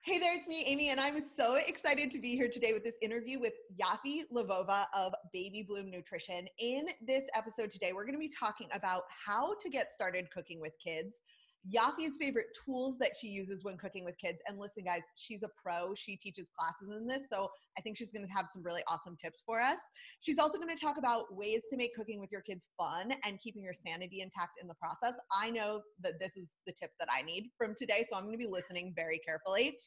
Hey there, it's me, Amy, and I'm so excited to be here today with this interview with Yaffi Lvova of Baby Bloom Nutrition. In this episode today, we're going to be talking about how to get started cooking with kids, Yaffi's favorite tools that she uses when cooking with kids. And listen, guys, she's a pro. She teaches classes in this, so I think she's going to have some really awesome tips for us. She's also going to talk about ways to make cooking with your kids fun and keeping your sanity intact in the process. I know that this is the tip that I need from today, so I'm going to be listening very carefully.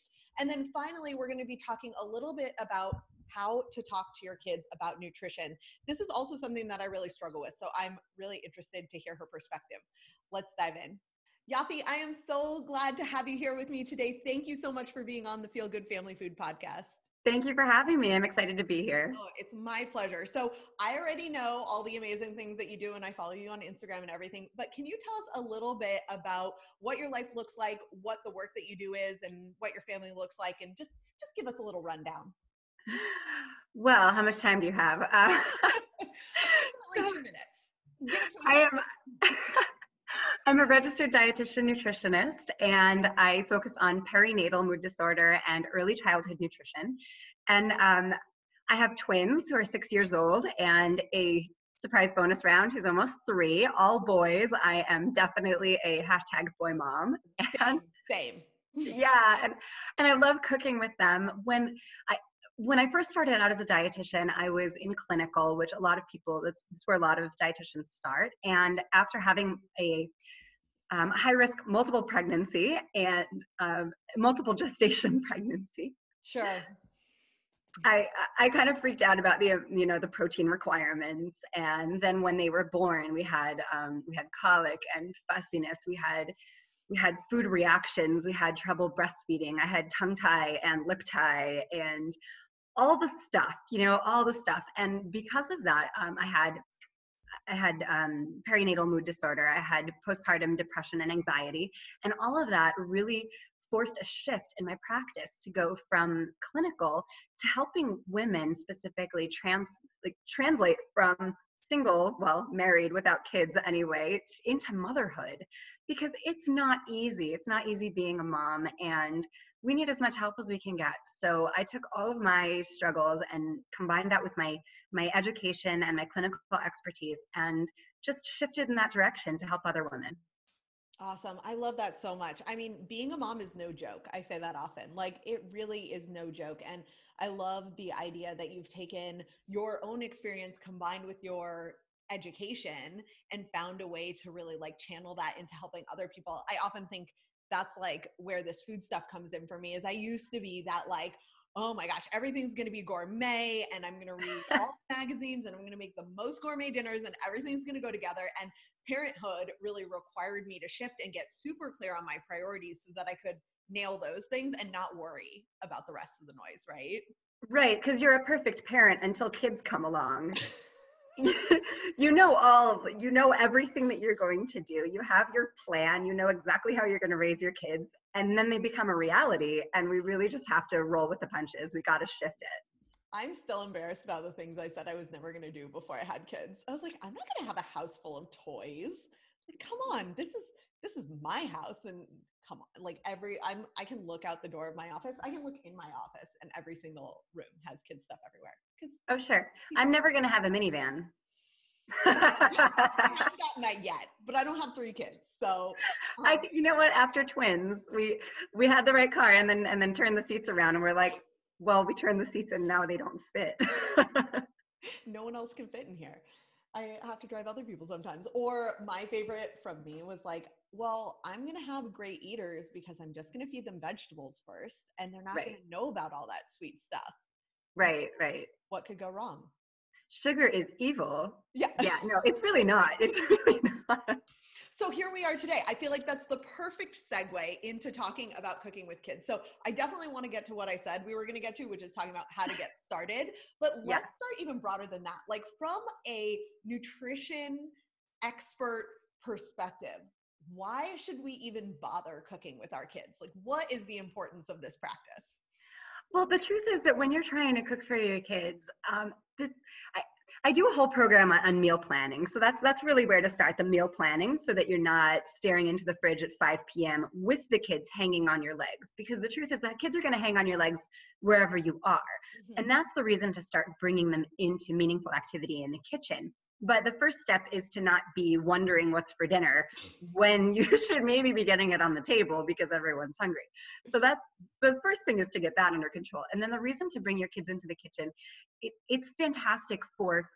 And then finally, we're going to be talking a little bit about how to talk to your kids about nutrition. This is also something that I really struggle with, so I'm really interested to hear her perspective. Let's dive in. Yaffi, I am so glad to have you here with me today. Thank you so much for being on the Feel Good Family Food Podcast. Thank you for having me. I'm excited to be here. Oh, it's my pleasure. So I already know all the amazing things that you do, and I follow you on Instagram and everything, but can you tell us a little bit about what your life looks like, what the work that you do is, and what your family looks like, and just give us a little rundown. Well, how much time do you have? Approximately 2 minutes. I'm a registered dietitian nutritionist, and I focus on perinatal mood disorder and early childhood nutrition. And I have twins who are 6 years old and a surprise bonus round who's almost 3, all boys. I am definitely a #boy mom. Same. Yeah, and I love cooking with them. When I first started out as a dietitian, I was in clinical, which a lot of people, that's where a lot of dietitians start. And after having a high-risk multiple pregnancy and multiple gestation pregnancy, sure, I kind of freaked out about the protein requirements. And then when they were born, we had colic and fussiness. We had food reactions. We had trouble breastfeeding. I had tongue tie and lip tie and all the stuff. And because of that, I had perinatal mood disorder. I had postpartum depression and anxiety, and all of that really forced a shift in my practice to go from clinical to helping women specifically translate from single, well, married without kids anyway, into motherhood, because it's not easy. It's not easy being a mom, and we need as much help as we can get. So I took all of my struggles and combined that with my education and my clinical expertise and just shifted in that direction to help other women. Awesome. I love that so much. I mean, being a mom is no joke. I say that often. Like, it really is no joke. And I love the idea that you've taken your own experience combined with your education and found a way to really channel that into helping other people. I often think that's where this food stuff comes in for me. Is I used to be that oh my gosh, everything's going to be gourmet, and I'm going to read all the magazines, and I'm going to make the most gourmet dinners, and everything's going to go together. And parenthood really required me to shift and get super clear on my priorities so that I could nail those things and not worry about the rest of the noise, right? Right, because you're a perfect parent until kids come along. You know everything that you're going to do. You have your plan. You know exactly how you're going to raise your kids, and then they become a reality, and we really just have to roll with the punches. We got to shift it. I'm still embarrassed about the things I said I was never going to do before I had kids. I was like, I'm not going to have a house full of toys. Come on, this is my house, and come on, I can look out the door of my office. I can look in my office, and every single room has kids stuff everywhere. Oh, sure. I'm never going to have a minivan. I haven't gotten that yet, but I don't have 3 kids, so. You know what? After twins, we had the right car, and then turned the seats around, and we're like, well, we turned the seats, and now they don't fit. No one else can fit in here. I have to drive other people sometimes. Or my favorite from me was well, I'm going to have great eaters because I'm just going to feed them vegetables first, and they're not going to know about all that sweet stuff. Right. What could go wrong? Sugar is evil. Yeah. Yeah, no, it's really not. It's really not. So here we are today. I feel like that's the perfect segue into talking about cooking with kids. So I definitely want to get to what I said we were going to get to, which is talking about how to get started. But let's start even broader than that. From a nutrition expert perspective, why should we even bother cooking with our kids? What is the importance of this practice? Well, the truth is that when you're trying to cook for your kids, I do a whole program on meal planning. So that's really where to start, the meal planning, so that you're not staring into the fridge at 5 p.m. with the kids hanging on your legs. Because the truth is that kids are going to hang on your legs wherever you are. And that's the reason to start bringing them into meaningful activity in the kitchen. But the first step is to not be wondering what's for dinner when you should maybe be getting it on the table because everyone's hungry. So that's the first thing, is to get that under control. And then the reason to bring your kids into the kitchen, it's fantastic for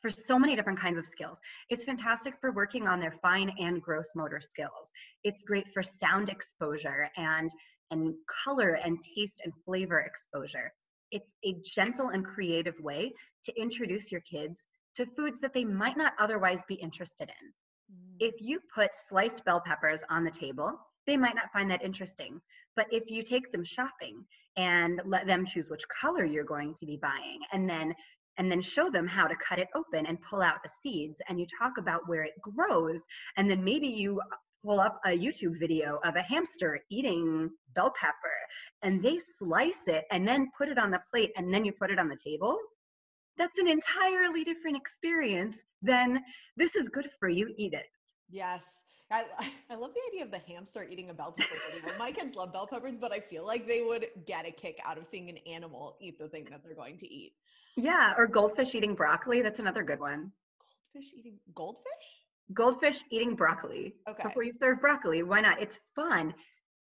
so many different kinds of skills. It's fantastic for working on their fine and gross motor skills. It's great for sound exposure and color and taste and flavor exposure. It's a gentle and creative way to introduce your kids to foods that they might not otherwise be interested in. If you put sliced bell peppers on the table, they might not find that interesting. But if you take them shopping and let them choose which color you're going to be buying, and then show them how to cut it open and pull out the seeds, and you talk about where it grows, and then maybe you pull up a YouTube video of a hamster eating bell pepper, and they slice it and then put it on the plate, and then you put it on the table, that's an entirely different experience than, this is good for you, eat it. Yes. I love the idea of the hamster eating a bell pepper. My kids love bell peppers, but I feel like they would get a kick out of seeing an animal eat the thing that they're going to eat. Yeah, or goldfish eating broccoli. That's another good one. Goldfish eating broccoli. Okay. Before you serve broccoli, why not? It's fun.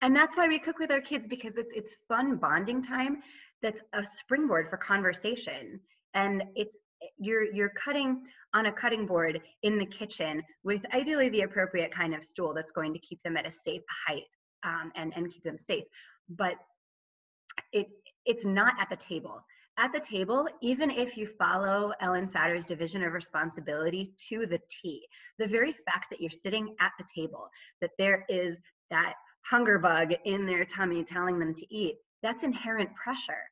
And that's why we cook with our kids, because it's fun bonding time. That's a springboard for conversation. And you're cutting on a cutting board in the kitchen with ideally the appropriate kind of stool that's going to keep them at a safe height, and keep them safe. But it's not at the table. At the table, even if you follow Ellen Satter's division of responsibility to the T, the very fact that you're sitting at the table, that there is that hunger bug in their tummy telling them to eat, that's inherent pressure.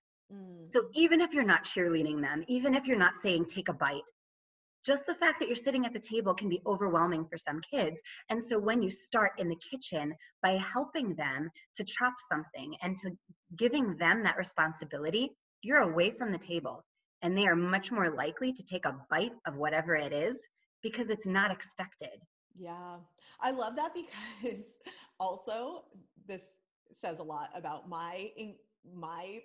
So even if you're not cheerleading them, even if you're not saying take a bite, just the fact that you're sitting at the table can be overwhelming for some kids. And so when you start in the kitchen by helping them to chop something and to giving them that responsibility, you're away from the table, and they are much more likely to take a bite of whatever it is because it's not expected. Yeah, I love that, because also this says a lot about my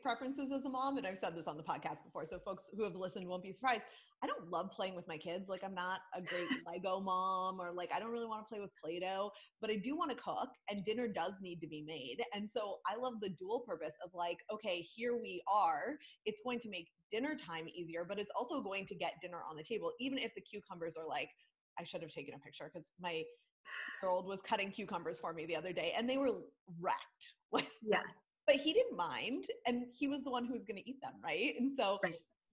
preferences as a mom. And I've said this on the podcast before, so folks who have listened won't be surprised. I don't love playing with my kids. Like, I'm not a great Lego mom, or like, I don't really want to play with Play-Doh, but I do want to cook, and dinner does need to be made. And so I love the dual purpose of like, okay, here we are. It's going to make dinner time easier, but it's also going to get dinner on the table, even if the cucumbers are like, I should have taken a picture, because my girl was cutting cucumbers for me the other day and they were wrecked. Yeah. But he didn't mind, and he was the one who was going to eat them, right? And so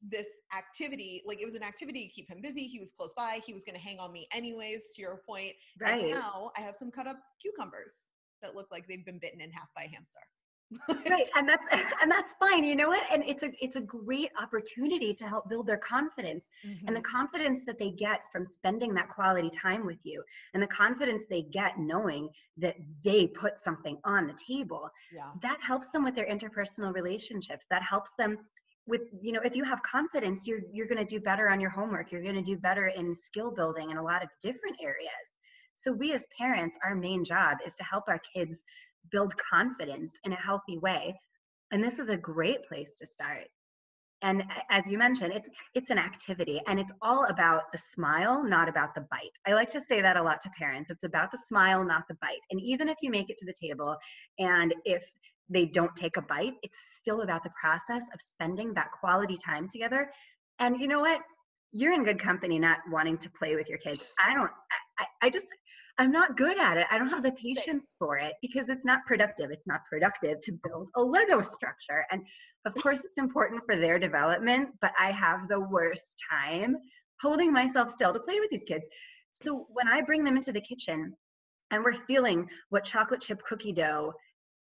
this activity, like, it was an activity to keep him busy. He was close by. He was going to hang on me anyways, to your point. Right. And now I have some cut up cucumbers that look like they've been bitten in half by a hamster. Right. And that's fine. You know what? And it's a great opportunity to help build their confidence, and the confidence that they get from spending that quality time with you, and the confidence they get knowing that they put something on the table. Yeah. That helps them with their interpersonal relationships. That helps them with, if you have confidence, you're going to do better on your homework. You're going to do better in skill building in a lot of different areas. So we as parents, our main job is to help our kids build confidence in a healthy way. And this is a great place to start. And as you mentioned, it's an activity, and it's all about the smile, not about the bite. I like to say that a lot to parents. It's about the smile, not the bite. And even if you make it to the table, and if they don't take a bite, it's still about the process of spending that quality time together. And you know what? You're in good company not wanting to play with your kids. I'm not good at it. I don't have the patience for it, because it's not productive. It's not productive to build a Lego structure. And of course it's important for their development, but I have the worst time holding myself still to play with these kids. So when I bring them into the kitchen and we're feeling what chocolate chip cookie dough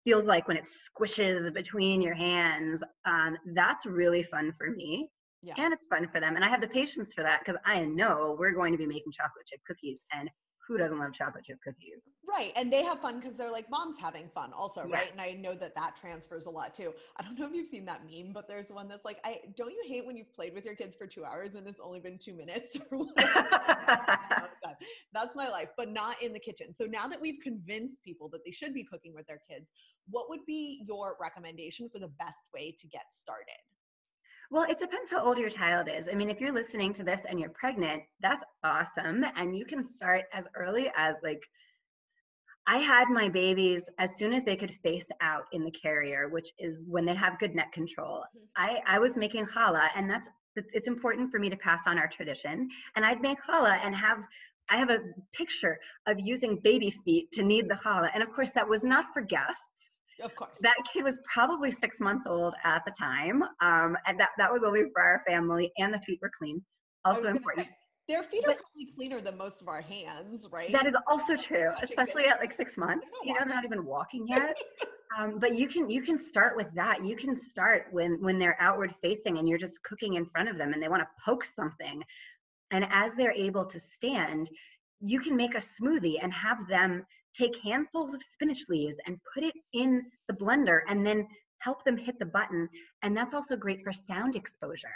feels like when it squishes between your hands, that's really fun for me. Yeah. And it's fun for them. And I have the patience for that, because I know we're going to be making chocolate chip cookies, and who doesn't love chocolate chip cookies? Right. And they have fun because they're like mom's having fun also, Yes. right? And I know that that transfers a lot too. I don't know if you've seen that meme, but there's one that's like, don't you hate when you've played with your kids for 2 hours and it's only been 2 minutes or whatever? That's my life, but not in the kitchen. So now that we've convinced people that they should be cooking with their kids, what would be your recommendation for the best way to get started? Well, it depends how old your child is. I mean, if you're listening to this and you're pregnant, that's awesome. And you can start as early as like, I had my babies as soon as they could face out in the carrier, which is when they have good neck control. I was making challah, and it's important for me to pass on our tradition. And I'd make challah and I have a picture of using baby feet to knead the challah. And of course, that was not for guests. Of course. That kid was probably 6 months old at the time. And that was only for our family, and the feet were clean. Also important. Their feet are probably cleaner than most of our hands, right? That is also true, especially at like 6 months. They're not even walking yet. But you can start with that. You can start when they're outward facing and you're just cooking in front of them and they want to poke something. And as they're able to stand, you can make a smoothie and have them take handfuls of spinach leaves and put it in the blender and then help them hit the button. And that's also great for sound exposure.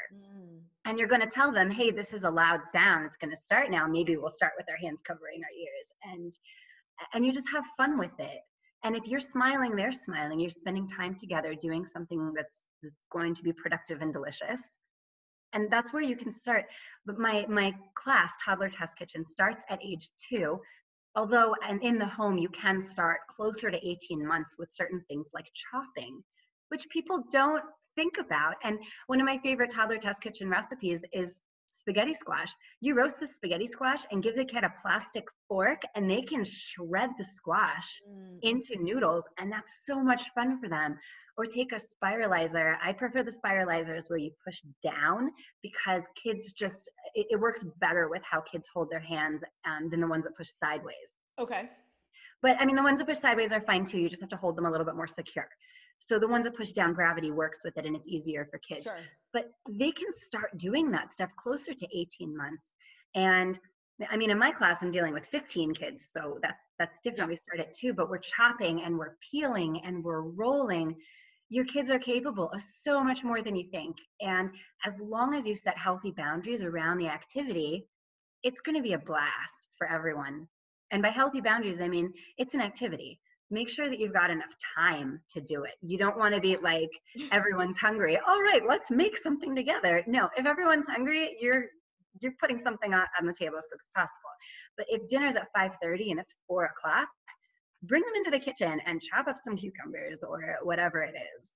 And you're going to tell them, hey, this is a loud sound. It's going to start now. Maybe we'll start with our hands covering our ears. And you just have fun with it. And if you're smiling, they're smiling. You're spending time together doing something that's going to be productive and delicious. And that's where you can start. But my class, Toddler Test Kitchen, starts at age 2. Although, and in the home, you can start closer to 18 months with certain things like chopping, which people don't think about. And one of my favorite Toddler Test Kitchen recipes is spaghetti squash. You roast the spaghetti squash and give the kid a plastic fork and they can shred the squash into noodles, and that's so much fun for them. Or take a spiralizer. I prefer the spiralizers where you push down because kids just, it works better with how kids hold their hands than the ones that push sideways. Okay. But I mean, the ones that push sideways are fine too. You just have to hold them a little bit more secure. So the ones that push down, gravity works with it and it's easier for kids. Sure. But they can start doing that stuff closer to 18 months. And I mean, in my class, I'm dealing with 15 kids. So that's different. Yeah. We start at 2, but we're chopping and we're peeling and we're rolling. Your kids are capable of so much more than you think. And as long as you set healthy boundaries around the activity, it's going to be a blast for everyone. And by healthy boundaries, I mean, it's an activity. Make sure that you've got enough time to do it. You don't want to be like, everyone's hungry. All right, let's make something together. No, if everyone's hungry, you're putting something on the table as quick as possible. But if dinner's at 5:30 and it's 4 o'clock, bring them into the kitchen and chop up some cucumbers or whatever it is.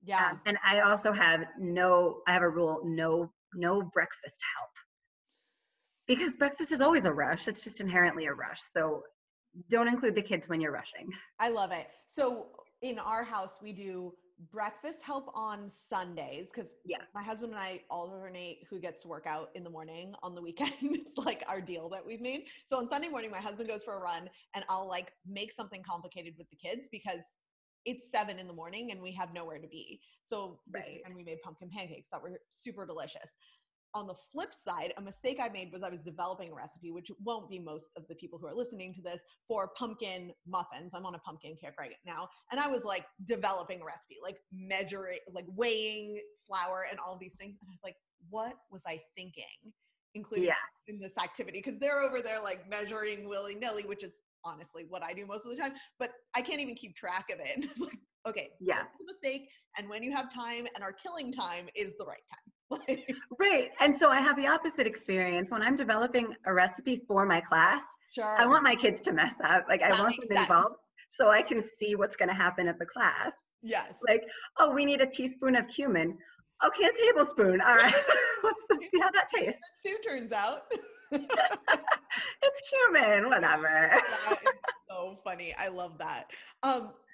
Yeah. And I also have a rule, no breakfast help. Because breakfast is always a rush. It's just inherently a rush. So don't include the kids when you're rushing. I love it. So in our house, we do breakfast help on Sundays because my husband and I alternate who gets to work out in the morning on the weekend. It's like our deal that we've made. So on Sunday morning, my husband goes for a run and I'll like make something complicated with the kids because it's 7 a.m. and we have nowhere to be. So this weekend we made pumpkin pancakes that were super delicious. On the flip side, a mistake I made was I was developing a recipe, which won't be most of the people who are listening to this, for pumpkin muffins. I'm on a pumpkin kick right now. And I was like developing a recipe, like measuring, like weighing flour and all these things. And I was like, what was I thinking, including in this activity? Because they're over there like measuring willy-nilly, which is honestly what I do most of the time, but I can't even keep track of it. And it's like, okay, that's a mistake. And when you have time and are killing time is the right time. Right. And so I have the opposite experience. When I'm developing a recipe for my class, I want my kids to mess up. Like I want them involved so I can see what's going to happen at the class. Yes. Like, oh, we need a teaspoon of cumin. Okay, a tablespoon. All right. Let's see how that tastes. That too turns out. It's cumin, whatever. That is so funny. I love that.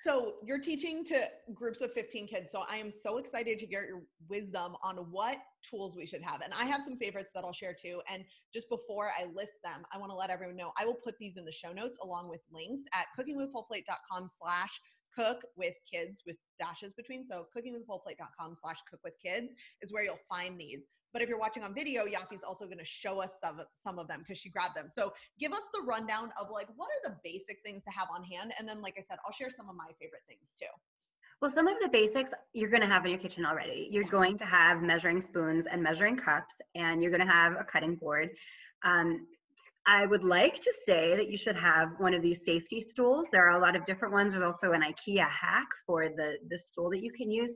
So you're teaching to groups of 15 kids. So I am so excited to get your wisdom on what tools we should have. And I have some favorites that I'll share too. And just before I list them, I want to let everyone know, I will put these in the show notes along with links at cookingwithfullplate.com/ cook with kids with dashes between. So cookingwithwholeplate.com/cookwithkids is where you'll find these. But if you're watching on video, Yaffi's also going to show us some of them because she grabbed them. So give us the rundown of like, what are the basic things to have on hand? And then, like I said, I'll share some of my favorite things too. Well, some of the basics you're going to have in your kitchen already. You're going to have measuring spoons and measuring cups, and you're going to have a cutting board. I would like to say that you should have one of these safety stools. There are a lot of different ones. There's also an IKEA hack for the stool that you can use.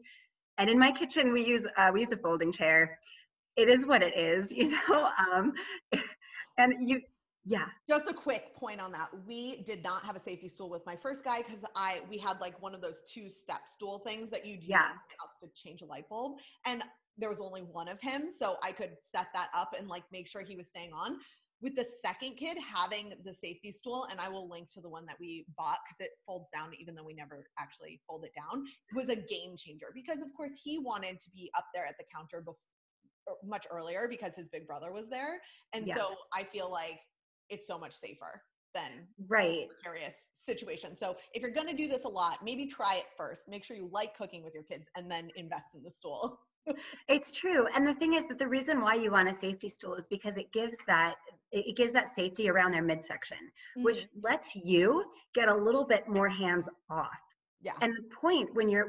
And in my kitchen, we use a folding chair. It is what it is, you know. And you, yeah. Just a quick point on that. We did not have a safety stool with my first guy because we had like one of those 2-step stool things that you'd use in the house to change a light bulb. And there was only one of him, so I could set that up and like make sure he was staying on. With the second kid, having the safety stool, and I will link to the one that we bought because it folds down even though we never actually fold it down, was a game changer because of course he wanted to be up there at the counter much earlier because his big brother was there. And so I feel like it's so much safer than a precarious situation. So if you're going to do this a lot, maybe try it first. Make sure you like cooking with your kids and then invest in the stool. It's true. And the thing is that the reason why you want a safety stool is because it gives that safety around their midsection, which lets you get a little bit more hands off. Yeah. And the point when you're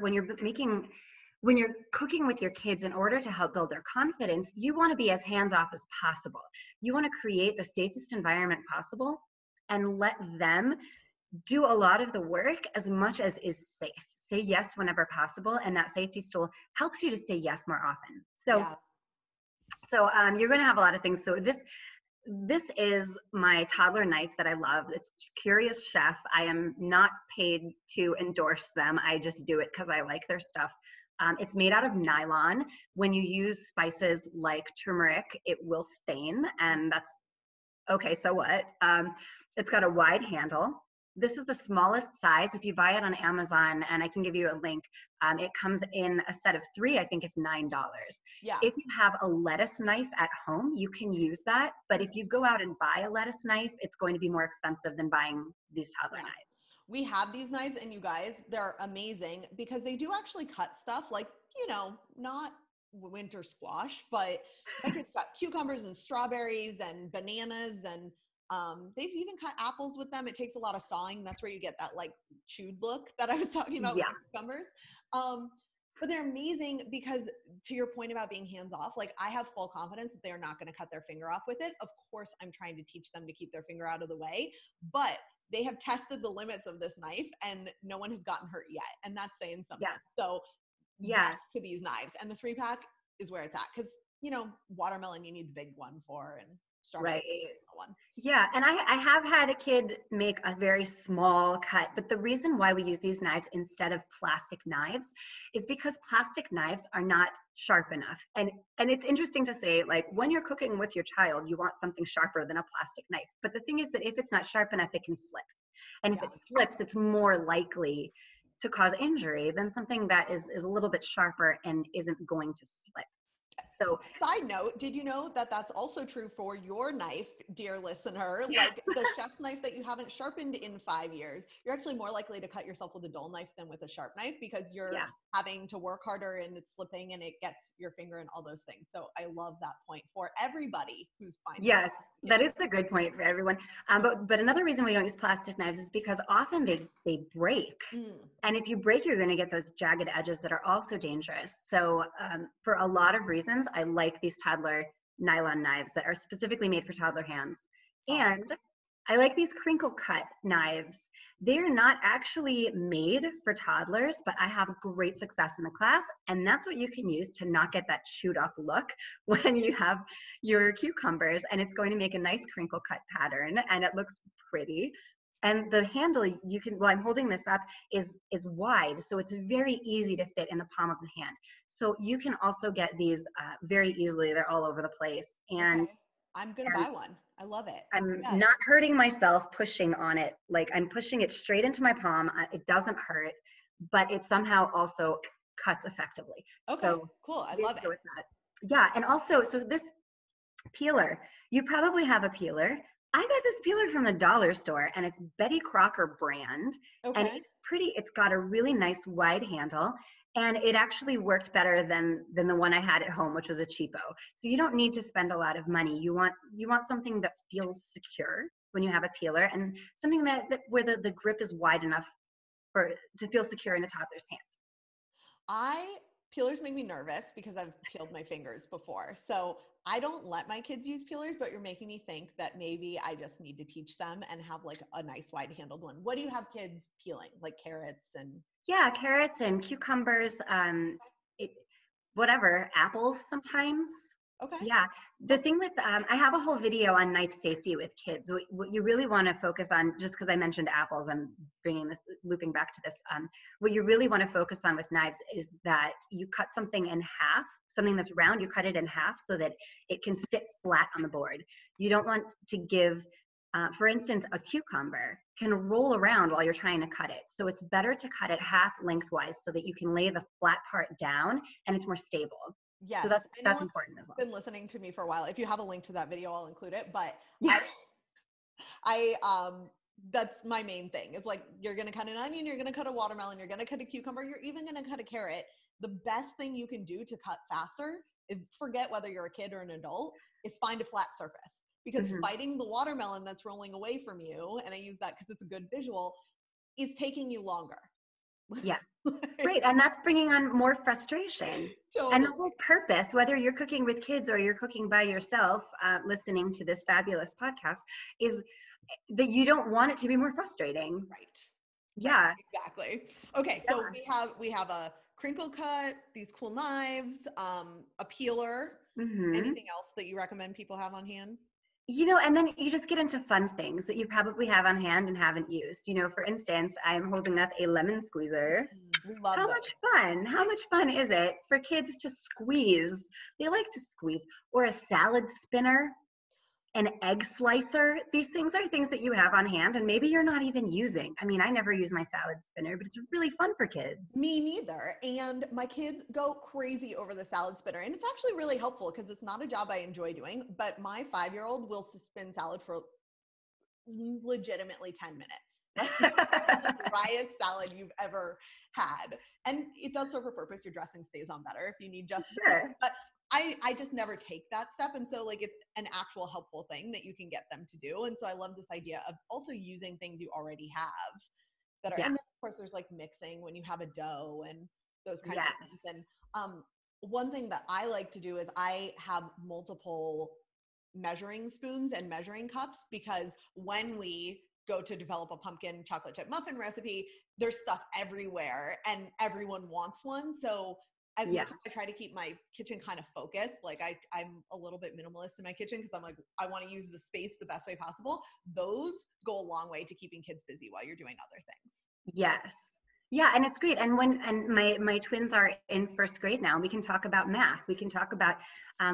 cooking with your kids, in order to help build their confidence, you want to be as hands off as possible. You want to create the safest environment possible and let them do a lot of the work as much as is safe. Say yes whenever possible, and that safety stool helps you to say yes more often. So you're going to have a lot of things. So this is my toddler knife that I love. It's Curious Chef. I am not paid to endorse them. I just do it because I like their stuff. It's made out of nylon. When you use spices like turmeric, it will stain, and that's okay. So what? It's got a wide handle. This is the smallest size. If you buy it on Amazon, and I can give you a link, it comes in a set of 3. I think it's $9. Yeah. If you have a lettuce knife at home, you can use that. But if you go out and buy a lettuce knife, it's going to be more expensive than buying these toddler knives. We have these knives, and you guys, they're amazing because they do actually cut stuff like, you know, not winter squash, but my kids got cucumbers and strawberries and bananas, and they've even cut apples with them. It takes a lot of sawing. That's where you get that like chewed look that I was talking about with the cucumbers. But they're amazing because, to your point about being hands off, like I have full confidence that they are not going to cut their finger off with it. Of course, I'm trying to teach them to keep their finger out of the way, but they have tested the limits of this knife and no one has gotten hurt yet. And that's saying something. So yes to these knives. And the 3-pack is where it's at. Cause you know, watermelon, you need the big one for, and strawberry one. Yeah. And I have had a kid make a very small cut, but the reason why we use these knives instead of plastic knives is because plastic knives are not sharp enough. And it's interesting to say, like, when you're cooking with your child, you want something sharper than a plastic knife. But the thing is that if it's not sharp enough, it can slip. And if it slips, it's more likely to cause injury than something that is a little bit sharper and isn't going to slip. So, side note, did you know that that's also true for your knife, dear listener? Like the chef's knife that you haven't sharpened in 5 years, you're actually more likely to cut yourself with a dull knife than with a sharp knife because you're having to work harder and it's slipping and it gets your finger and all those things. So I love that point for everybody who's finding. Yes, that is a good point for everyone. But another reason we don't use plastic knives is because often they break. And if you break, you're going to get those jagged edges that are also dangerous. So for a lot of reasons, I like these toddler nylon knives that are specifically made for toddler hands. And I like these crinkle cut knives. They're not actually made for toddlers, but I have great success in the class. And that's what you can use to not get that chewed up look when you have your cucumbers. And it's going to make a nice crinkle cut pattern and it looks pretty. And the handle I'm holding this up, is wide. So it's very easy to fit in the palm of the hand. So you can also get these very easily. They're all over the place. And I'm going to buy one. I love it. I'm not hurting myself pushing on it. Like I'm pushing it straight into my palm. It doesn't hurt, but it somehow also cuts effectively. Okay, so cool. I love it. With that. Yeah. And also, so this peeler, you probably have a peeler. I got this peeler from the dollar store, and it's Betty Crocker brand. And Okay. it's got a really nice wide handle. And it actually worked better than the one I had at home, which was a cheapo. So you don't need to spend a lot of money. You want something that feels secure when you have a peeler, and something that where the grip is wide enough to feel secure in a toddler's hand. Peelers make me nervous because I've peeled my fingers before. So I don't let my kids use peelers, but you're making me think that maybe I just need to teach them and have like a nice wide handled one. What do you have kids peeling? Like carrots and Yeah, carrots and cucumbers, it, whatever, apples sometimes. okay. Yeah, the thing with, I have a whole video on knife safety with kids. What you really want to focus on, just because I mentioned apples, I'm looping back to this. What you really want to focus on with knives is that you cut something in half, something that's round, you cut it in half so that it can sit flat on the board. You don't want to give, for instance, a cucumber can roll around while you're trying to cut it. So it's better to cut it half lengthwise so that you can lay the flat part down and it's more stable. Yes. So that's Anyone important as well. who's been listening to me for a while, if you have a link to that video, I'll include it. But Yeah. that's my main thing. It's like, you're going to cut an onion, you're going to cut a watermelon, you're going to cut a cucumber, you're even going to cut a carrot. The best thing you can do to cut faster, forget whether you're a kid or an adult, is find a flat surface. Because fighting the watermelon that's rolling away from you, and I use that because it's a good visual, is taking you longer. Yeah. Great. And that's bringing on more frustration. Totally. And the whole purpose, whether you're cooking with kids or you're cooking by yourself, listening to this fabulous podcast, is that you don't want it to be more frustrating. Right. Yeah. Right. Exactly. Okay. So we have a crinkle cut, these cool knives, a peeler. Anything else that you recommend people have on hand? And then you just get into fun things that you probably have on hand and haven't used. For instance, I'm holding up a lemon squeezer. We love How those. much fun is it for kids to squeeze? They like to squeeze. Or a salad spinner, an egg slicer. These things are things that you have on hand and maybe you're not even using. I mean, I never use my salad spinner, but it's really fun for kids. Me neither. And my kids go crazy over the salad spinner. And it's actually really helpful because it's not a job I enjoy doing, but my 5-year-old will spin salad for legitimately 10 minutes. The driest salad you've ever had. And it does serve a purpose. Your dressing stays on better if you need just sure. But I just never take that step. And so like, it's an actual helpful thing that you can get them to do. And so I love this idea of also using things you already have that are, and then of course there's like mixing when you have a dough and those kinds of things. And one thing that I like to do is I have multiple measuring spoons and measuring cups, because when we go to develop a pumpkin chocolate chip muffin recipe, there's stuff everywhere and everyone wants one. So as much as I try to keep my kitchen kind of focused, like I'm a little bit minimalist in my kitchen because I'm like, I want to use the space the best way possible. Those go a long way to keeping kids busy while you're doing other things. Yes. Yeah, and it's great. And my twins are in first grade now, we can talk about math. We can talk about,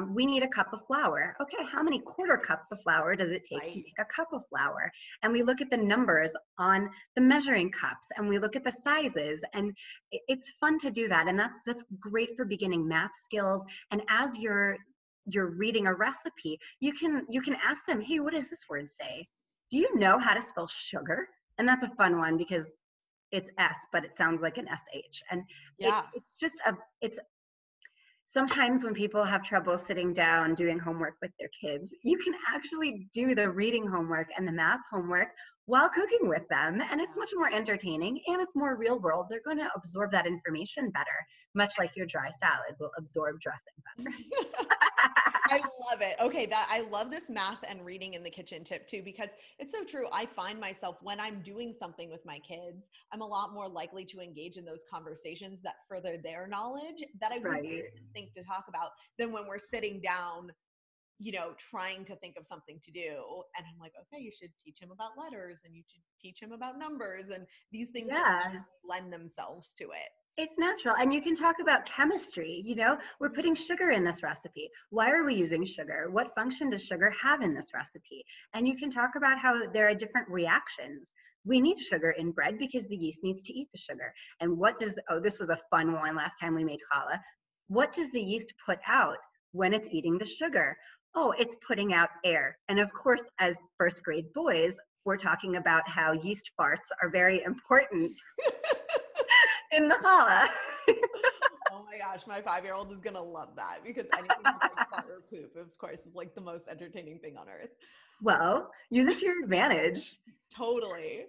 we need a cup of flour. Okay, how many quarter cups of flour does it take to make a cup of flour? And we look at the numbers on the measuring cups and we look at the sizes, and it's fun to do that. And that's great for beginning math skills. And as you're reading a recipe, you can ask them, hey, what does this word say? Do you know how to spell sugar? And that's a fun one because it's S, but it sounds like an SH. And it's just it's sometimes when people have trouble sitting down doing homework with their kids, you can actually do the reading homework and the math homework while cooking with them. And it's much more entertaining and it's more real world. They're going to absorb that information better, much like your dry salad will absorb dressing better. I love it. Okay, I love this math and reading in the kitchen tip too, because it's so true. I find myself when I'm doing something with my kids, I'm a lot more likely to engage in those conversations that further their knowledge that I wouldn't think to talk about than when we're sitting down, trying to think of something to do. And I'm like, okay, you should teach him about letters and you should teach him about numbers, and these things lend themselves to it. It's natural. And you can talk about chemistry. We're putting sugar in this recipe. Why are we using sugar? What function does sugar have in this recipe? And you can talk about how there are different reactions. We need sugar in bread because the yeast needs to eat the sugar. And this was a fun one last time we made challah. What does the yeast put out when it's eating the sugar? oh, it's putting out air. And of course, as first grade boys, we're talking about how yeast farts are very important in the challah. Oh my gosh, my 5-year-old is gonna love that because anything with like fart or poop, of course, is like the most entertaining thing on earth. Well, use it to your advantage. Totally.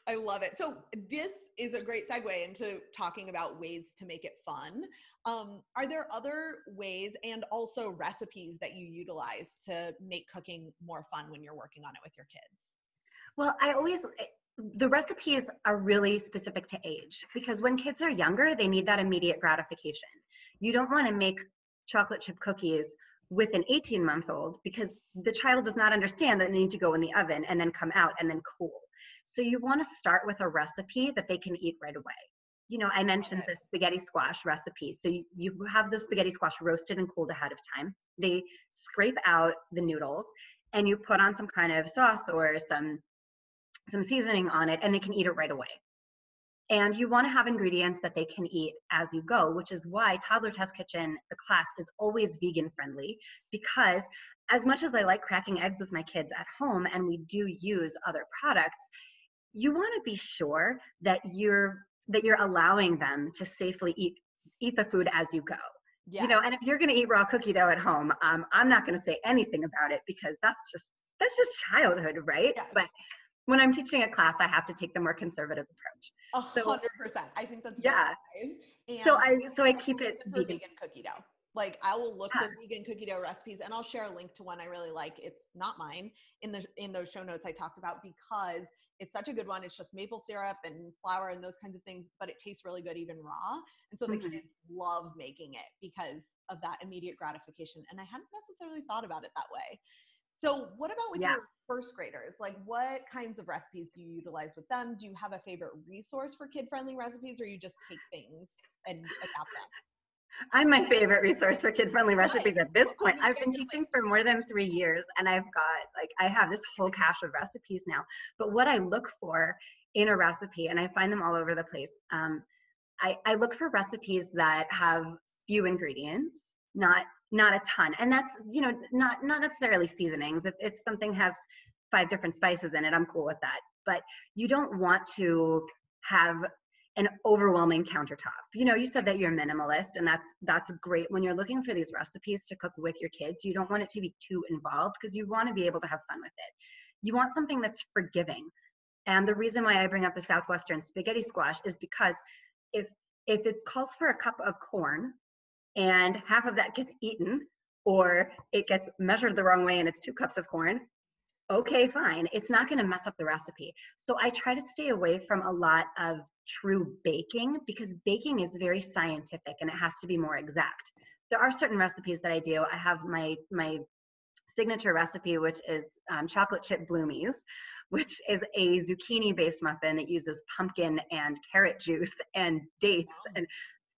I love it. So this is a great segue into talking about ways to make it fun. Are there other ways and also recipes that you utilize to make cooking more fun when you're working on it with your kids? Well, the recipes are really specific to age, because when kids are younger, they need that immediate gratification. You don't want to make chocolate chip cookies with an 18-month-old because the child does not understand that they need to go in the oven and then come out and then cool. So you want to start with a recipe that they can eat right away. You know, I mentioned the spaghetti squash recipe. So you have the spaghetti squash roasted and cooled ahead of time. They scrape out the noodles and you put on some kind of sauce or some seasoning on it, and they can eat it right away. And you want to have ingredients that they can eat as you go, which is why Toddler Test Kitchen, the class, is always vegan friendly, because as much as I like cracking eggs with my kids at home, and we do use other products, you want to be sure that you're allowing them to safely eat the food as you go. Yes. You know, and if you're going to eat raw cookie dough at home, I'm not going to say anything about it, because that's just childhood, right? Yes. But when I'm teaching a class, I have to take the more conservative approach. 100%. I think that's really wise. And so I keep it vegan cookie dough. Like I will look for vegan cookie dough recipes, and I'll share a link to one I really like. It's not mine in those show notes I talked about, because it's such a good one. It's just maple syrup and flour and those kinds of things, but it tastes really good even raw. And so the kids love making it because of that immediate gratification. And I hadn't necessarily thought about it that way. So what about with your first graders? Like what kinds of recipes do you utilize with them? Do you have a favorite resource for kid-friendly recipes, or you just take things and adapt them? I'm my favorite resource for kid-friendly recipes at this point. I've been teaching for more than 3 years, and I have this whole cache of recipes now. But what I look for in a recipe, and I find them all over the place, I look for recipes that have few ingredients, not a ton. And that's, you know, not necessarily seasonings. If something has 5 different spices in it, I'm cool with that. But you don't want to have an overwhelming countertop. You know, you said that you're minimalist, and that's great. When you're looking for these recipes to cook with your kids, you don't want it to be too involved, because you want to be able to have fun with it. You want something that's forgiving. And the reason why I bring up the Southwestern spaghetti squash is because if it calls for a cup of corn and half of that gets eaten, or it gets measured the wrong way and it's 2 cups of corn, okay, fine. It's not going to mess up the recipe. So I try to stay away from a lot of true baking, because baking is very scientific and it has to be more exact. There are certain recipes that I do. I have my signature recipe, which is chocolate chip bloomies, which is a zucchini-based muffin that uses pumpkin and carrot juice and dates,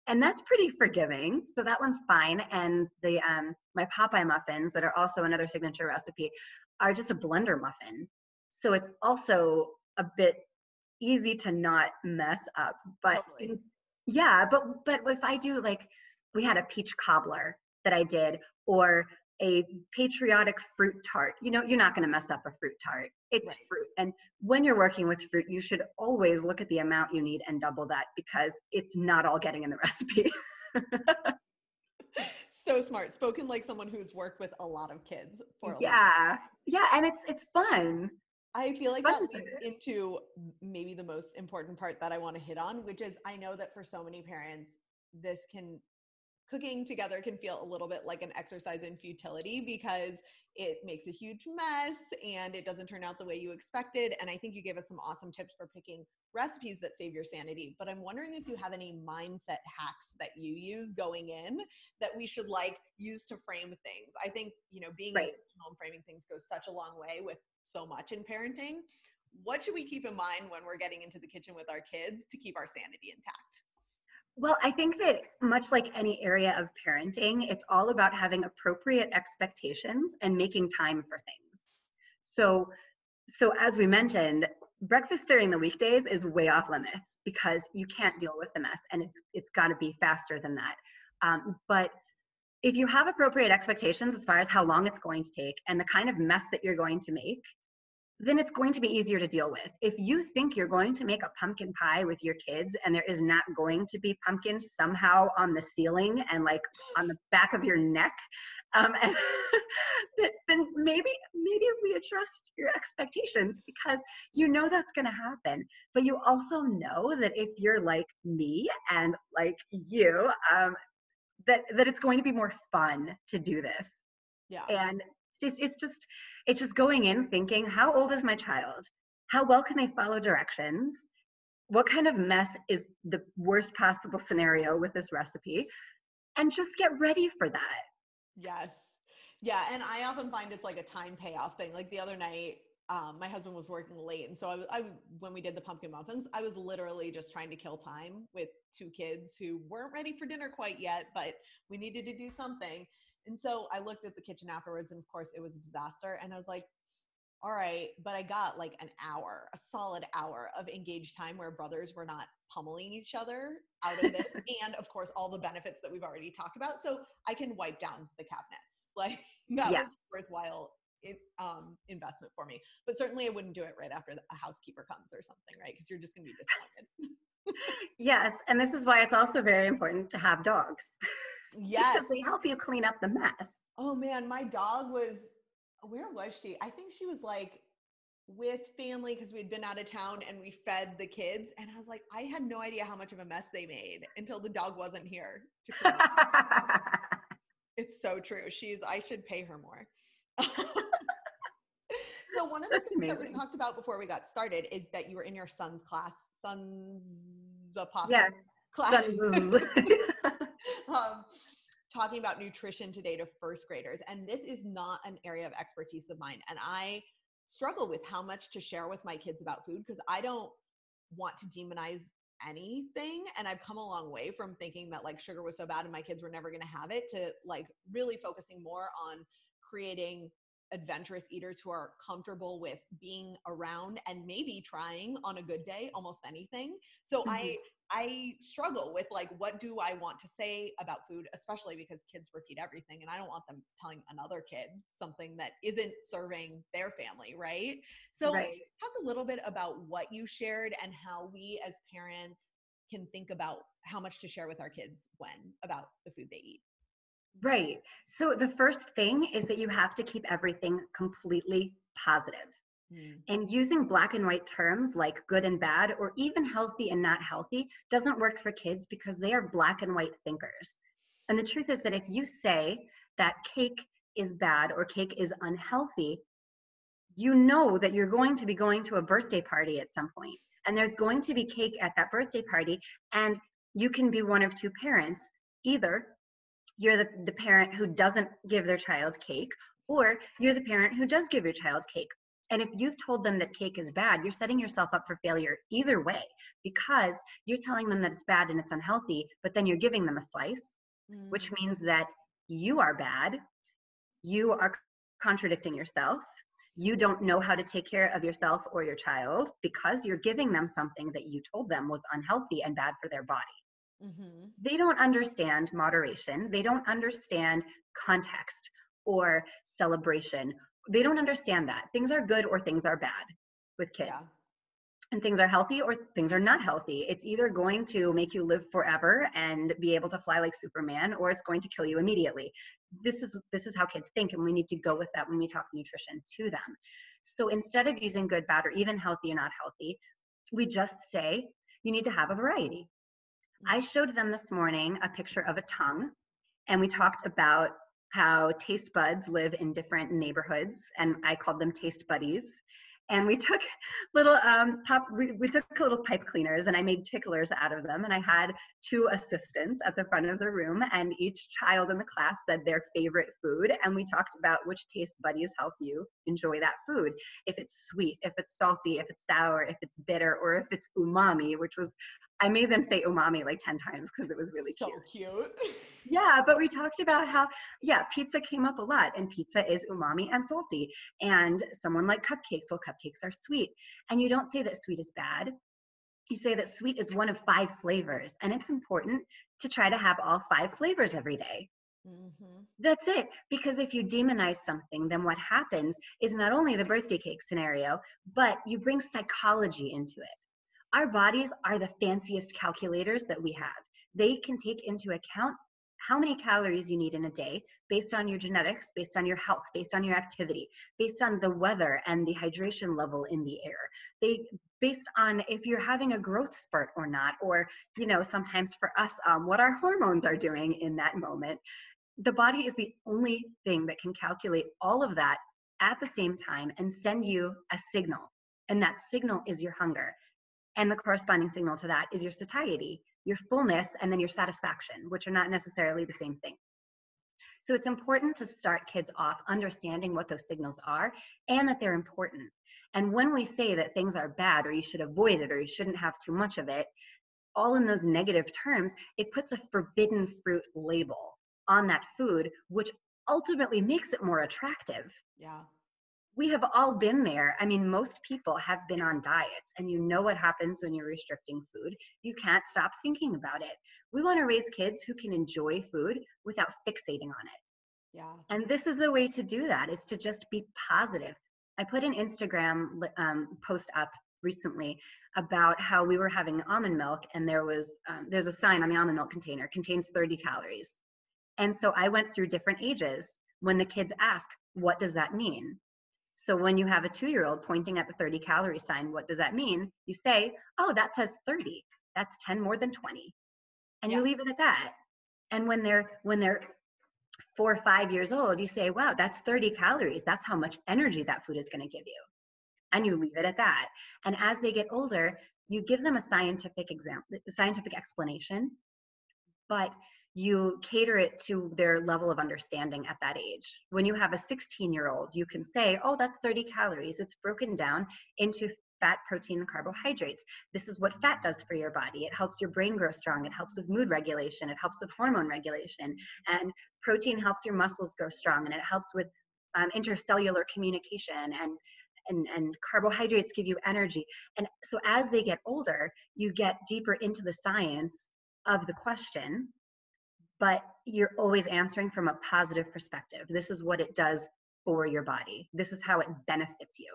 and that's pretty forgiving. So that one's fine. And the my Popeye muffins, that are also another signature recipe, are just a blender muffin. So it's also a bit easy to not mess up. But totally. But if I do, like, we had a peach cobbler that I did, or a patriotic fruit tart, you know, you're not going to mess up a fruit tart. It's fruit. And when you're working with fruit, you should always look at the amount you need and double that, because it's not all getting in the recipe. So smart. Spoken like someone who's worked with a lot of kids for a long time. Yeah, and it's fun. I feel like that leads into maybe the most important part that I want to hit on, which is, I know that for so many parents, cooking together can feel a little bit like an exercise in futility, because it makes a huge mess and it doesn't turn out the way you expected. And I think you gave us some awesome tips for picking recipes that save your sanity. But I'm wondering if you have any mindset hacks that you use going in that we should use to frame things. I think, you know, being intentional and framing things goes such a long way with so much in parenting. What should we keep in mind when we're getting into the kitchen with our kids to keep our sanity intact? Well, I think that much like any area of parenting, it's all about having appropriate expectations and making time for things. So as we mentioned, breakfast during the weekdays is way off limits, because you can't deal with the mess, and it's got to be faster than that. But if you have appropriate expectations as far as how long it's going to take and the kind of mess that you're going to make, then it's going to be easier to deal with. If you think you're going to make a pumpkin pie with your kids and there is not going to be pumpkins somehow on the ceiling and like on the back of your neck, and then maybe readjust your expectations, because you know that's going to happen. But you also know that if you're like me and like you, that it's going to be more fun to do this. Yeah. And it's just going in thinking, how old is my child? How well can they follow directions? What kind of mess is the worst possible scenario with this recipe? And just get ready for that. Yes. Yeah. And I often find it's like a time payoff thing. Like the other night, my husband was working late. And so when we did the pumpkin muffins, I was literally just trying to kill time with two kids who weren't ready for dinner quite yet, but we needed to do something. And so I looked at the kitchen afterwards, and of course it was a disaster. And I was like, all right, but I got like an hour, a solid hour of engaged time where brothers were not pummeling each other out of this. And of course, all the benefits that we've already talked about. So I can wipe down the cabinets. Like that Yeah. was worthwhile investment for me. But certainly I wouldn't do it right after a housekeeper comes or something, right? Because you're just going to be disappointed. Yes. And this is why it's also very important to have dogs. Yes. Because they help you clean up the mess. Oh man, my dog was, where was she? I think she was like with family because we'd been out of town and we fed the kids. And I was like, I had no idea how much of a mess they made until the dog wasn't here to clean up. It's so true. I should pay her more. So one of the things that we talked about before we got started is that you were in your son's class, class. Talking about nutrition today to first graders. And this is not an area of expertise of mine. And I struggle with how much to share with my kids about food because I don't want to demonize anything. And I've come a long way from thinking that like sugar was so bad and my kids were never going to have it to like really focusing more on creating adventurous eaters who are comfortable with being around and maybe trying on a good day almost anything. So I struggle with like, what do I want to say about food, especially because kids repeat everything and I don't want them telling another kid something that isn't serving their family, right? So talk a little bit about what you shared and how we as parents can think about how much to share with our kids about the food they eat. Right. So the first thing is that you have to keep everything completely positive. And using black and white terms like good and bad, or even healthy and not healthy, doesn't work for kids because they are black and white thinkers. And the truth is that if you say that cake is bad or cake is unhealthy, you know that you're going to be going to a birthday party at some point, and there's going to be cake at that birthday party, and you can be one of two parents. Either you're the parent who doesn't give their child cake, or you're the parent who does give your child cake. And if you've told them that cake is bad, you're setting yourself up for failure either way, because you're telling them that it's bad and it's unhealthy, but then you're giving them a slice, which means that you are bad. You are contradicting yourself. You don't know how to take care of yourself or your child because you're giving them something that you told them was unhealthy and bad for their body. They don't understand moderation. They don't understand context or celebration. They don't understand that. Things are good or things are bad with kids. Yeah. And things are healthy or things are not healthy. It's either going to make you live forever and be able to fly like Superman, or it's going to kill you immediately. This is how kids think, and we need to go with that when we talk nutrition to them. So instead of using good, bad, or even healthy or not healthy, we just say you need to have a variety. I showed them this morning a picture of a tongue, and we talked about how taste buds live in different neighborhoods, and I called them taste buddies. And we took little we took little pipe cleaners, and I made ticklers out of them, and I had two assistants at the front of the room, and each child in the class said their favorite food, and we talked about which taste buddies help you enjoy that food. If it's sweet, if it's salty, if it's sour, if it's bitter, or if it's umami, which was, I made them say umami like 10 times because it was really cute. So cute. Yeah, but we talked about how, pizza came up a lot, and pizza is umami and salty. And someone like cupcakes, well, cupcakes are sweet. And you don't say that sweet is bad. You say that sweet is one of 5 flavors. And it's important to try to have all 5 flavors every day. Mm-hmm. That's it. Because if you demonize something, then what happens is not only the birthday cake scenario, but you bring psychology into it. Our bodies are the fanciest calculators that we have. They can take into account how many calories you need in a day based on your genetics, based on your health, based on your activity, based on the weather and the hydration level in the air. They based on if you're having a growth spurt or not, or sometimes for us, what our hormones are doing in that moment. The body is the only thing that can calculate all of that at the same time and send you a signal. And that signal is your hunger. And the corresponding signal to that is your satiety, your fullness, and then your satisfaction, which are not necessarily the same thing. So it's important to start kids off understanding what those signals are and that they're important. And when we say that things are bad or you should avoid it or you shouldn't have too much of it, all in those negative terms, it puts a forbidden fruit label on that food, which ultimately makes it more attractive. Yeah. We have all been there. I mean, most people have been on diets, and you know what happens when you're restricting food. You can't stop thinking about it. We want to raise kids who can enjoy food without fixating on it. Yeah. And this is the way to do that, is to just be positive. I put an Instagram post up recently about how we were having almond milk, and there's a sign on the almond milk container, contains 30 calories. And so I went through different ages when the kids ask, what does that mean? So when you have a 2-year-old pointing at the 30 calorie sign, what does that mean? You say, oh, that says 30. That's 10 more than 20. And Yeah. you leave it at that. And when they're 4 or 5 years old, you say, wow, that's 30 calories. That's how much energy that food is going to give you. And you leave it at that. And as they get older, you give them a scientific explanation, but you cater it to their level of understanding at that age. When you have a 16-year-old, you can say, oh, that's 30 calories. It's broken down into fat, protein, and carbohydrates. This is what fat does for your body. It helps your brain grow strong. It helps with mood regulation. It helps with hormone regulation. And protein helps your muscles grow strong. And it helps with intercellular communication. And carbohydrates give you energy. And so as they get older, you get deeper into the science of the question, but you're always answering from a positive perspective. This is what it does for your body. This is how it benefits you.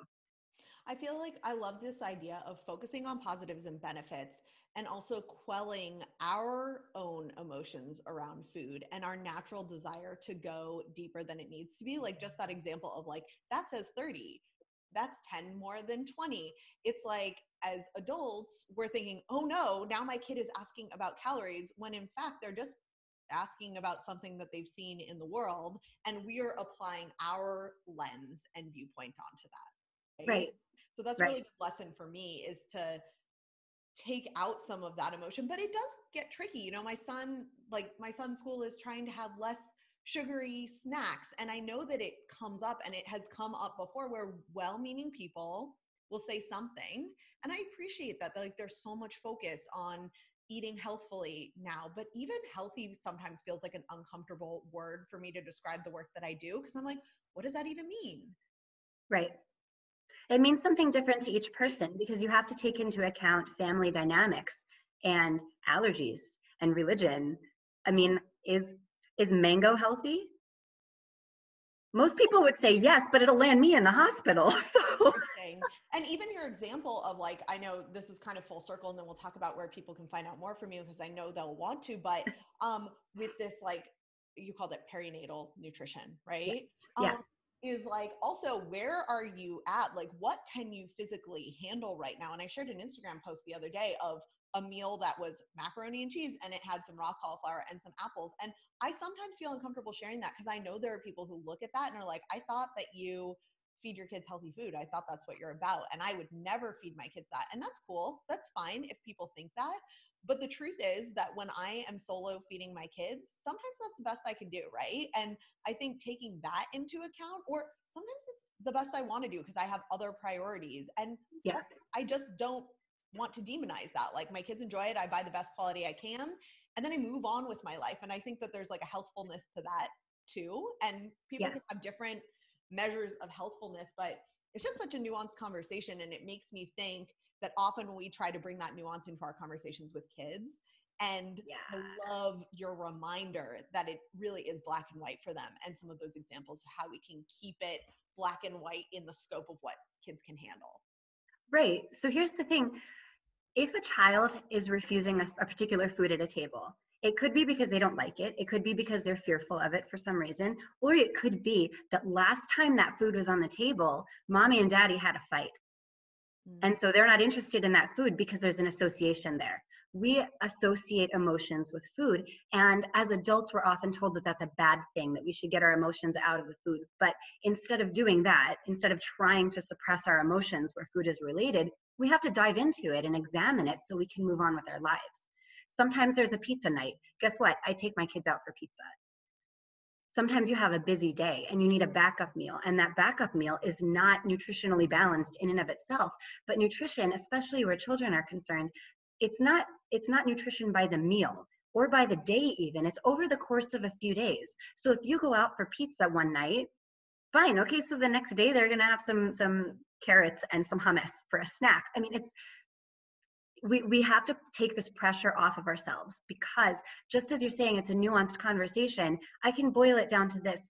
I feel like I love this idea of focusing on positives and benefits and also quelling our own emotions around food and our natural desire to go deeper than it needs to be. Like just that example of like, that says 30. That's 10 more than 20. It's like as adults, we're thinking, oh no, now my kid is asking about calories, when in fact they're just asking about something that they've seen in the world. And we are applying our lens and viewpoint onto that. Right. Right. So that's a Right. really good lesson for me, is to take out some of that emotion. But it does get tricky. You know, my son's school is trying to have less sugary snacks. And I know that it comes up, and it has come up before, where well-meaning people will say something. And I appreciate that. Like there's so much focus on eating healthfully now, but even healthy sometimes feels like an uncomfortable word for me to describe the work that I do. Cause I'm like, what does that even mean? Right. It means something different to each person, because you have to take into account family dynamics and allergies and religion. I mean, is mango healthy? Most people would say yes, but it'll land me in the hospital. So Interesting. And even your example of like, I know this is kind of full circle, and then we'll talk about where people can find out more from you, because I know they'll want to, but with this, like you called it perinatal nutrition, right? yeah. Is like also, where are you at? Like what can you physically handle right now? And I shared an Instagram post the other day of a meal that was macaroni and cheese, and it had some raw cauliflower and some apples. And I sometimes feel uncomfortable sharing that, because I know there are people who look at that and are like, I thought that you feed your kids healthy food. I thought that's what you're about. And I would never feed my kids that. And that's cool. That's fine if people think that. But the truth is that when I am solo feeding my kids, sometimes that's the best I can do, right? And I think taking that into account, or sometimes it's the best I want to do because I have other priorities. And Yeah. also, I just don't want to demonize that. Like my kids enjoy it. I buy the best quality I can. And then I move on with my life. And I think that there's like a healthfulness to that too. And people Yes. can have different measures of healthfulness, but it's just such a nuanced conversation. And it makes me think that often when we try to bring that nuance into our conversations with kids, And Yeah. I love your reminder that it really is black and white for them, and some of those examples of how we can keep it black and white in the scope of what kids can handle. Right. So here's the thing. If a child is refusing a particular food at a table, it could be because they don't like it. It could be because they're fearful of it for some reason. Or it could be that last time that food was on the table, mommy and daddy had a fight. And so they're not interested in that food because there's an association there. We associate emotions with food. And as adults, we're often told that that's a bad thing, that we should get our emotions out of the food. But instead of doing that, instead of trying to suppress our emotions where food is related, we have to dive into it and examine it so we can move on with our lives. Sometimes there's a pizza night. Guess what? I take my kids out for pizza. Sometimes you have a busy day and you need a backup meal, and that backup meal is not nutritionally balanced in and of itself. But nutrition, especially where children are concerned, it's not nutrition by the meal or by the day even. It's over the course of a few days. So if you go out for pizza one night, fine, okay, so the next day they're gonna have some carrots and some hummus for a snack. I mean, we have to take this pressure off of ourselves, because just as you're saying, it's a nuanced conversation. I can boil it down to this.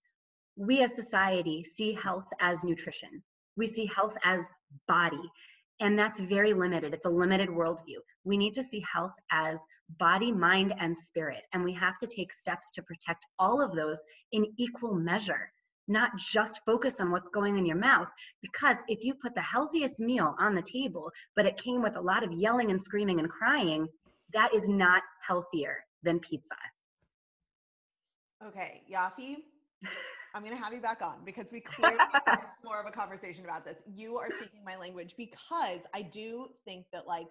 We as society see health as nutrition. We see health as body, and that's very limited. It's a limited worldview. We need to see health as body, mind, and spirit, and we have to take steps to protect all of those in equal measure, not just focus on what's going in your mouth. Because if you put the healthiest meal on the table, but it came with a lot of yelling and screaming and crying, that is not healthier than pizza. Okay, Yaffi, I'm going to have you back on because we clearly have more of a conversation about this. You are speaking my language, because I do think that like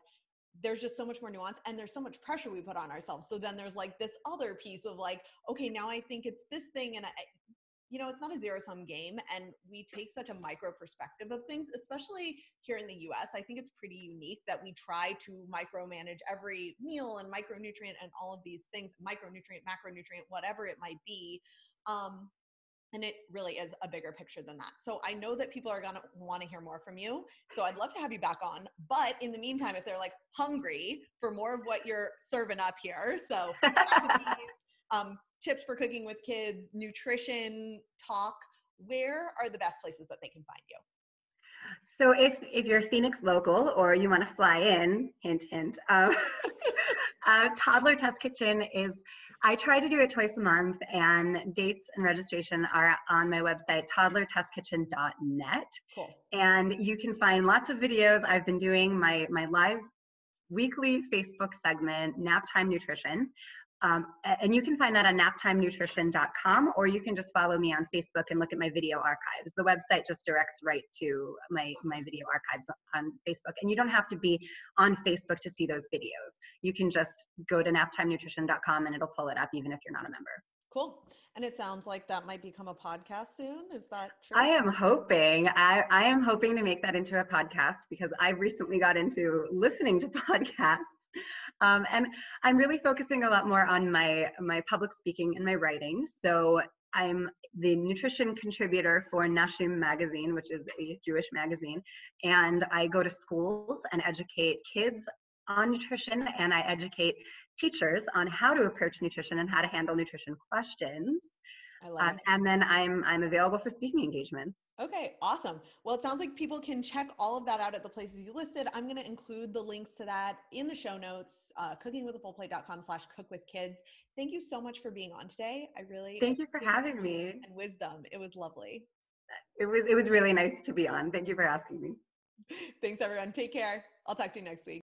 there's just so much more nuance and there's so much pressure we put on ourselves. So then there's like this other piece of like, okay, now I think it's this thing, and it's not a zero-sum game, and we take such a micro perspective of things, especially here in the US. I think it's pretty unique that we try to micromanage every meal and micronutrient and all of these things, micronutrient, macronutrient, whatever it might be. And it really is a bigger picture than that. So I know that people are going to want to hear more from you. So I'd love to have you back on. But in the meantime, if they're like hungry for more of what you're serving up here, so recipes, tips for cooking with kids, nutrition talk, where are the best places that they can find you? So if you're Phoenix local or you want to fly in, hint, hint, Toddler Test Kitchen I try to do it twice a month, and dates and registration are on my website, toddlertestkitchen.net. Cool. And you can find lots of videos. I've been doing my live weekly Facebook segment, Nap Time Nutrition. And you can find that on naptimenutrition.com, or you can just follow me on Facebook and look at my video archives. The website just directs right to my video archives on Facebook. And you don't have to be on Facebook to see those videos. You can just go to naptimenutrition.com and it'll pull it up even if you're not a member. Cool. And it sounds like that might become a podcast soon. Is that true? I am hoping. I am hoping to make that into a podcast, because I recently got into listening to podcasts. And I'm really focusing a lot more on my public speaking and my writing. So I'm the nutrition contributor for Nashim magazine, which is a Jewish magazine. And I go to schools and educate kids on nutrition, and I educate teachers on how to approach nutrition and how to handle nutrition questions. I love it. And then I'm available for speaking engagements. Okay, awesome. Well, it sounds like people can check all of that out at the places you listed. I'm going to include the links to that in the show notes, cookingwithafullplate.com/cookwithkids. Thank you so much for being on today. I really Thank you for having me. And wisdom. It was lovely. It was really nice to be on. Thank you for asking me. Thanks, everyone. Take care. I'll talk to you next week.